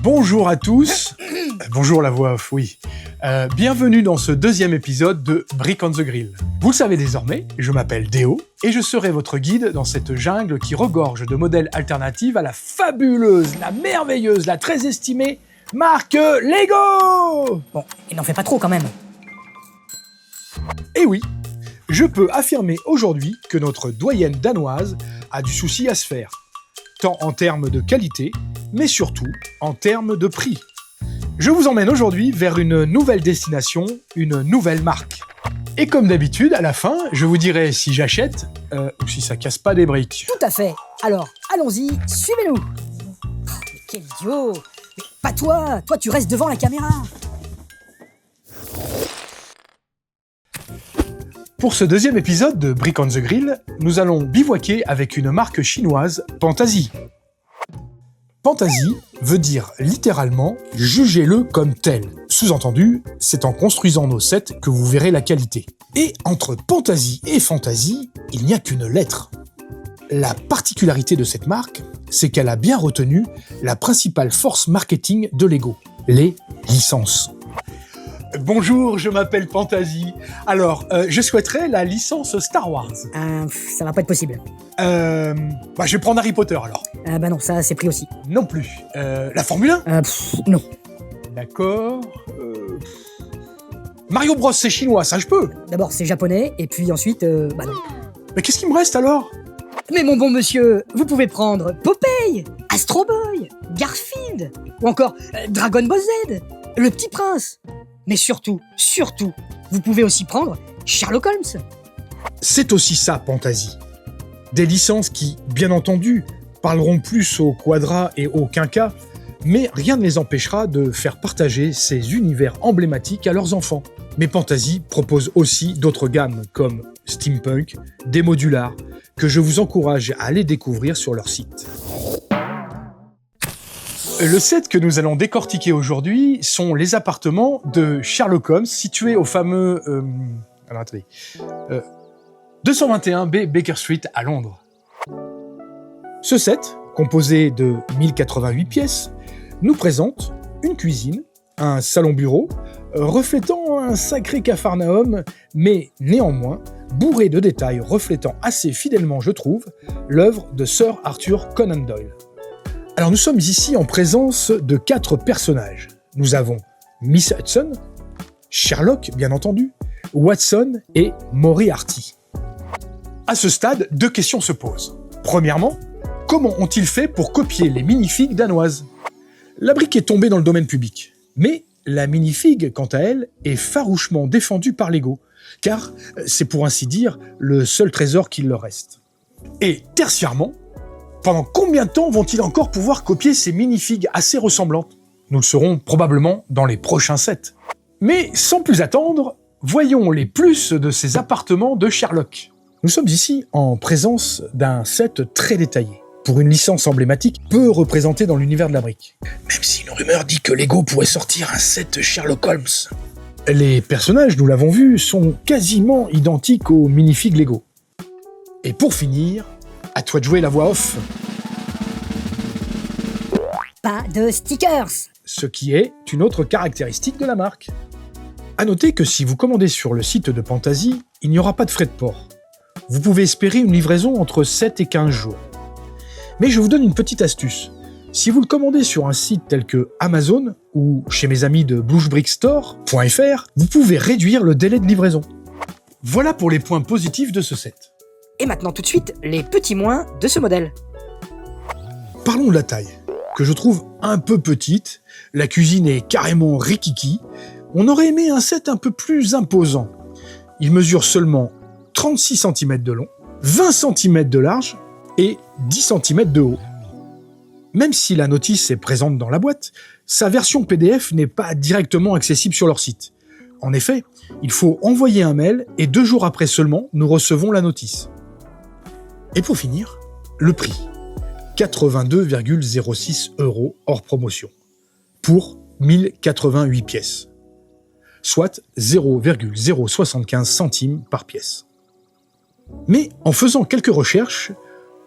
Bonjour à tous. Bonjour la voix off, oui. Bienvenue dans ce deuxième épisode de Brick on the Grill. Vous le savez désormais, je m'appelle Déo et je serai votre guide dans cette jungle qui regorge de modèles alternatifs à la fabuleuse, la merveilleuse, la très estimée marque Lego. Bon, il n'en fait pas trop quand même. Et oui, je peux affirmer aujourd'hui que notre doyenne danoise a du souci à se faire, tant en termes de qualité, mais surtout en termes de prix. Je vous emmène aujourd'hui vers une nouvelle destination, une nouvelle marque. Et comme d'habitude, à la fin, je vous dirai si j'achète ou si ça casse pas des briques. Tout à fait. Alors, allons-y, suivez-nous. Mais quel idiot. Mais pas toi. Toi, tu restes devant la caméra. Pour ce deuxième épisode de Brick on the Grill, nous allons bivouaquer avec une marque chinoise, Pantasy. Pantasy veut dire littéralement « jugez-le comme tel ». Sous-entendu, c'est en construisant nos sets que vous verrez la qualité. Et entre Pantasy et Fantasy, il n'y a qu'une lettre. La particularité de cette marque, c'est qu'elle a bien retenu la principale force marketing de Lego, les licences. Bonjour, je m'appelle Pantasy. Alors, je souhaiterais la licence Star Wars. Ça va pas être possible. Je vais prendre Harry Potter alors. Non, ça c'est pris aussi. Non plus. La Formule 1 Non. D'accord. Mario Bros, c'est chinois, ça je peux. D'abord c'est japonais, et puis ensuite, non. Mais qu'est-ce qui me reste alors? Mais mon bon monsieur, vous pouvez prendre Popeye, Astro Boy, Garfield, ou encore Dragon Ball Z, Le Petit Prince. Mais surtout, vous pouvez aussi prendre Sherlock Holmes. C'est aussi ça, Pantasy. Des licences qui, bien entendu, parleront plus aux quadras et aux quinquas, mais rien ne les empêchera de faire partager ces univers emblématiques à leurs enfants. Mais Pantasy propose aussi d'autres gammes, comme Steampunk, des modulars, que je vous encourage à aller découvrir sur leur site. Le set que nous allons décortiquer aujourd'hui sont les appartements de Sherlock Holmes, situés au fameux 221B Baker Street à Londres. Ce set, composé de 1088 pièces, nous présente une cuisine, un salon-bureau, reflétant un sacré capharnaüm, mais néanmoins bourré de détails reflétant assez fidèlement, je trouve, l'œuvre de Sir Arthur Conan Doyle. Alors nous sommes ici en présence de 4 personnages. Nous avons Miss Hudson, Sherlock bien entendu, Watson et Moriarty. À ce stade, 2 questions se posent. Premièrement, comment ont-ils fait pour copier les minifigs danoises? La brique est tombée dans le domaine public, mais la minifig, quant à elle, est farouchement défendue par Lego, car c'est pour ainsi dire le seul trésor qu'il leur reste. Et tertiairement, pendant combien de temps vont-ils encore pouvoir copier ces minifigs assez ressemblantes? Nous le saurons probablement dans les prochains sets. Mais sans plus attendre, voyons les plus de ces appartements de Sherlock. Nous sommes ici en présence d'un set très détaillé, pour une licence emblématique peu représentée dans l'univers de la brique. Même si une rumeur dit que Lego pourrait sortir un set Sherlock Holmes. Les personnages, nous l'avons vu, sont quasiment identiques aux minifigs Lego. Et pour finir, à toi de jouer la voix off. Pas de stickers. Ce qui est une autre caractéristique de la marque. À noter que si vous commandez sur le site de Pantasy, il n'y aura pas de frais de port. Vous pouvez espérer une livraison entre 7 et 15 jours. Mais je vous donne une petite astuce. Si vous le commandez sur un site tel que Amazon ou chez mes amis de bluesbrickstore.fr, vous pouvez réduire le délai de livraison. Voilà pour les points positifs de ce set. Et maintenant tout de suite, les petits moins de ce modèle. Parlons de la taille, que je trouve un peu petite. La cuisine est carrément rikiki. On aurait aimé un set un peu plus imposant. Il mesure seulement 36 cm de long, 20 cm de large et 10 cm de haut. Même si la notice est présente dans la boîte, sa version PDF n'est pas directement accessible sur leur site. En effet, il faut envoyer un mail et 2 jours après seulement, nous recevons la notice. Et pour finir, le prix. 82,06 € hors promotion. Pour 1088 pièces. Soit 0,075 centimes par pièce. Mais en faisant quelques recherches,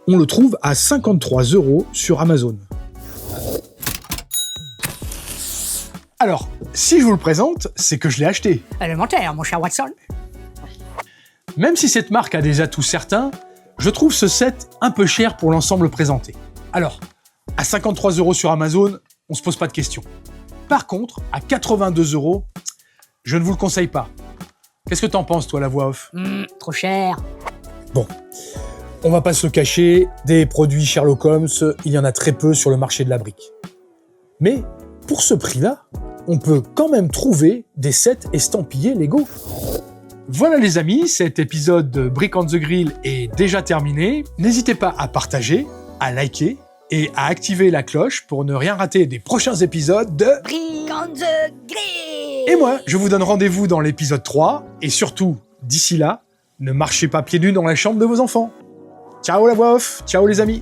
on le trouve à 53 € sur Amazon. Alors, si je vous le présente, c'est que je l'ai acheté. Élémentaire, mon cher Watson. Même si cette marque a des atouts certains, je trouve ce set un peu cher pour l'ensemble présenté. Alors, à 53 € sur Amazon, on se pose pas de questions. Par contre, à 82 €, je ne vous le conseille pas. Qu'est-ce que t'en penses, toi, la voix off? Trop cher. Bon, on va pas se le cacher, des produits Sherlock Holmes, il y en a très peu sur le marché de la brique. Mais, pour ce prix-là, on peut quand même trouver des sets estampillés Lego. Voilà les amis, cet épisode de Brick on the Grill est déjà terminé. N'hésitez pas à partager, à liker et à activer la cloche pour ne rien rater des prochains épisodes de Brick on the Grill. Et moi, je vous donne rendez-vous dans l'épisode 3 et surtout, d'ici là, ne marchez pas pieds nus dans la chambre de vos enfants. Ciao la voix off, ciao les amis.